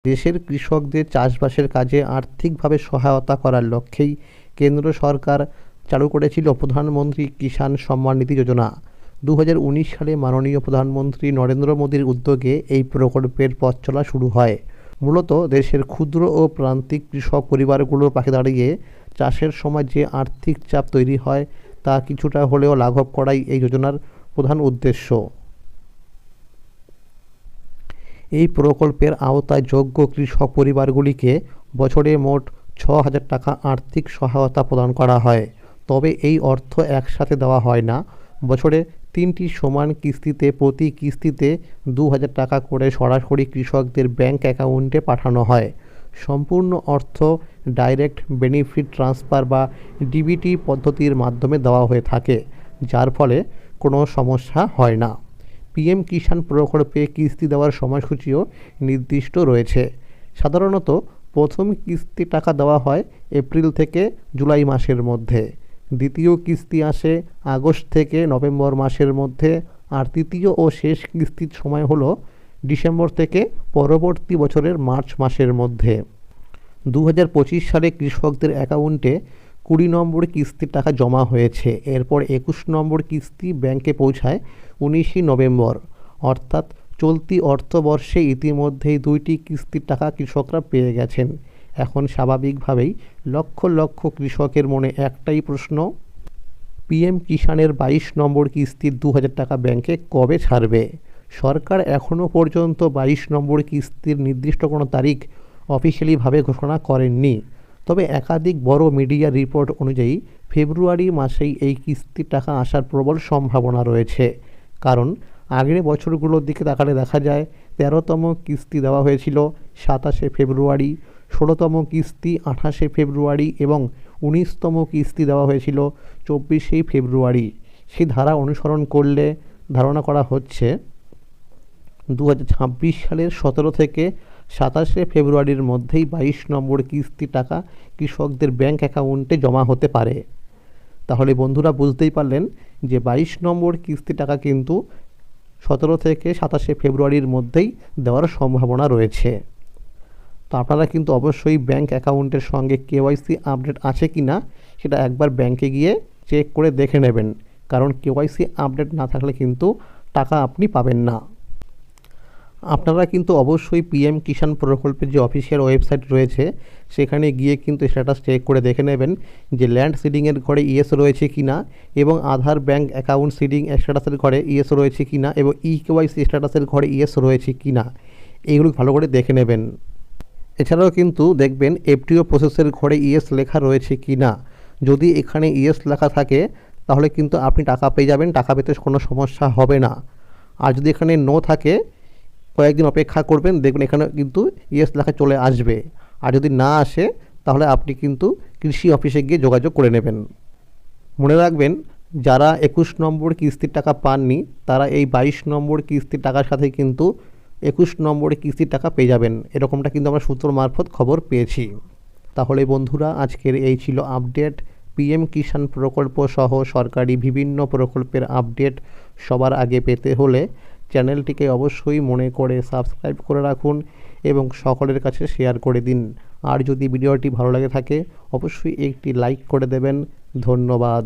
দেশের কৃষকদের চাষবাসের কাজে আর্থিকভাবে সহায়তা করার লক্ষ্যেই কেন্দ্র সরকার চালু করেছিল প্রধানমন্ত্রী কিষাণ সম্মান নিধি যোজনা। 2019 সালে মাননীয় প্রধানমন্ত্রী নরেন্দ্র মোদীর উদ্যোগে এই প্রকল্পের পথ চলা শুরু হয়। মূলত দেশের ক্ষুদ্র ও প্রান্তিক কৃষক পরিবারগুলোর পাশে দাঁড়িয়ে চাষের সময় যে আর্থিক চাপ তৈরি হয় তা কিছুটা হলেও লাঘব করাই এই যোজনার প্রধান উদ্দেশ্য। এই প্রকল্পের আওতায় যোগ্য কৃষক পরিবারগুলিকে বছরে মোট 6,000 টাকা আর্থিক সহায়তা প্রদান করা হয়। তবে এই অর্থ একসাথে দেওয়া হয় না। বছরে 3টি সমান কিস্তিতে প্রতি কিস্তিতে 2,000 টাকা করে সরাসরি কৃষকদের ব্যাংক অ্যাকাউন্টে পাঠানো হয়। সম্পূর্ণ অর্থ ডাইরেক্ট বেনিফিট ট্রান্সফার বা ডিবিটি পদ্ধতির মাধ্যমে দেওয়া হয়ে থাকে, যার ফলে কোনো সমস্যা হয় না। পিএম কিষাণ প্রকল্পে কিস্তি দেওয়ার সময়সূচিও নির্দিষ্ট রয়েছে। সাধারণত প্রথম কিস্তি টাকা দেওয়া হয় এপ্রিল থেকে জুলাই মাসের মধ্যে, দ্বিতীয় কিস্তি আসে আগস্ট থেকে নভেম্বর মাসের মধ্যে, আর তৃতীয় ও শেষ কিস্তির সময় হলো ডিসেম্বর থেকে পরবর্তী বছরের মার্চ মাসের মধ্যে। 2025 সালে কৃষকদের অ্যাকাউন্টে 20 নম্বর কিস্তির টাকা জমা হয়েছে। এরপর 21 নম্বর কিস্তি ব্যাংকে পৌঁছায় 19 নভেম্বর। অর্থাৎ চলতি অর্থবর্ষে ইতিমধ্যেই 2টি কিস্তির টাকা কৃষকরা পেয়ে গেছেন। এখন স্বাভাবিকভাবেই লক্ষ লক্ষ কৃষকের মনে একটাই প্রশ্ন, পিএম কিষাণের 22 নম্বর কিস্তির 2,000 টাকা ব্যাংকে কবে ছাড়বে? সরকার এখনও পর্যন্ত 22 নম্বর কিস্তির নির্দিষ্ট কোনো তারিখ অফিসিয়ালিভাবে ঘোষণা করেননি। তবে একাধিক বড় মিডিয়া রিপোর্ট অনুযায়ী ফেব্রুয়ারি মাসেই এই কিস্তির টাকা আসার প্রবল সম্ভাবনা রয়েছে। কারণ আগের বছরগুলোর দিকে তাকালে দেখা যায় 13তম কিস্তি দেওয়া হয়েছিল 27শে ফেব্রুয়ারি, 16তম কিস্তি 28শে ফেব্রুয়ারি এবং 19তম কিস্তি দেওয়া হয়েছিল 24শে ফেব্রুয়ারি। সেই ধারা অনুসরণ করলে ধারণা করা হচ্ছে 2026 সালের 17 থেকে 27শে ফেব্রুয়ারির মধ্যেই 22 নম্বর কিস্তি টাকা কৃষকদের ব্যাংক অ্যাকাউন্টে জমা হতে পারে। তাহলে বন্ধুরা বুঝতেই পারলেন যে 22 নম্বর কিস্তি টাকা কিন্তু 17 থেকে 27শে ফেব্রুয়ারির মধ্যেই দেওয়ার সম্ভাবনা রয়েছে। তো আপনারা কিন্তু অবশ্যই ব্যাংক অ্যাকাউন্টের সঙ্গে কেওয়াইসি আপডেট আছে কি না সেটা একবার ব্যাংকে গিয়ে চেক করে দেখে নেবেন, কারণ কেওয়াইসি আপডেট না থাকলে কিন্তু টাকা আপনি পাবেন না। আপনারা কিন্তু অবশ্যই পিএম কিষাণ প্রকল্পের যে অফিসিয়াল ওয়েবসাইট রয়েছে সেখানে গিয়ে কিন্তু স্ট্যাটাস চেক করে দেখে নেবেন যে ল্যান্ড সিডিংয়ের ঘরে ইয়েস রয়েছে কি না, এবং আধার ব্যাংক অ্যাকাউন্ট সিডিং স্ট্যাটাসের ঘরে ইয়েস রয়েছে কি না, এবং কেওয়াইসি স্ট্যাটাসের ঘরে ইয়েস রয়েছে কি না, এইগুলো ভালো করে দেখে নেবেন। এছাড়াও কিন্তু দেখবেন এফটিও প্রসেসের ঘরে ইয়েস লেখা রয়েছে কি না। যদি এখানে ইয়েস লেখা থাকে তাহলে কিন্তু আপনি টাকা পেয়ে যাবেন, টাকা পেতে কোনো সমস্যা হবে না। আর যদি এখানে নো থাকে কয়েকদিন অপেক্ষা করবেন, দেখবেন এখানে কিন্তু ইয়েস লেখা চলে আসবে। আর যদি না আসে তাহলে আপনি কিন্তু কৃষি অফিসে গিয়ে যোগাযোগ করে নেবেন। মনে রাখবেন, যারা 21 নম্বর কিস্তির টাকা পাননি তারা এই 22 নম্বর কিস্তির টাকার সাথে কিন্তু 21 নম্বরে কিস্তির টাকা পেয়ে যাবেন, এরকমটা কিন্তু আমরা সূত্র মারফত খবর পেয়েছি। তাহলে বন্ধুরা আজকের এই ছিল আপডেট। পিএম কিষাণ প্রকল্প সহ সরকারি বিভিন্ন প্রকল্পের আপডেট সবার আগে পেতে হলে চ্যানেলটিকে অবশ্যই মনে করে সাবস্ক্রাইব করে রাখুন এবং সকলের কাছে শেয়ার করে দিন। আর যদি ভিডিওটি ভালো লাগে থাকে অবশ্যই একটি লাইক করে দেবেন। ধন্যবাদ।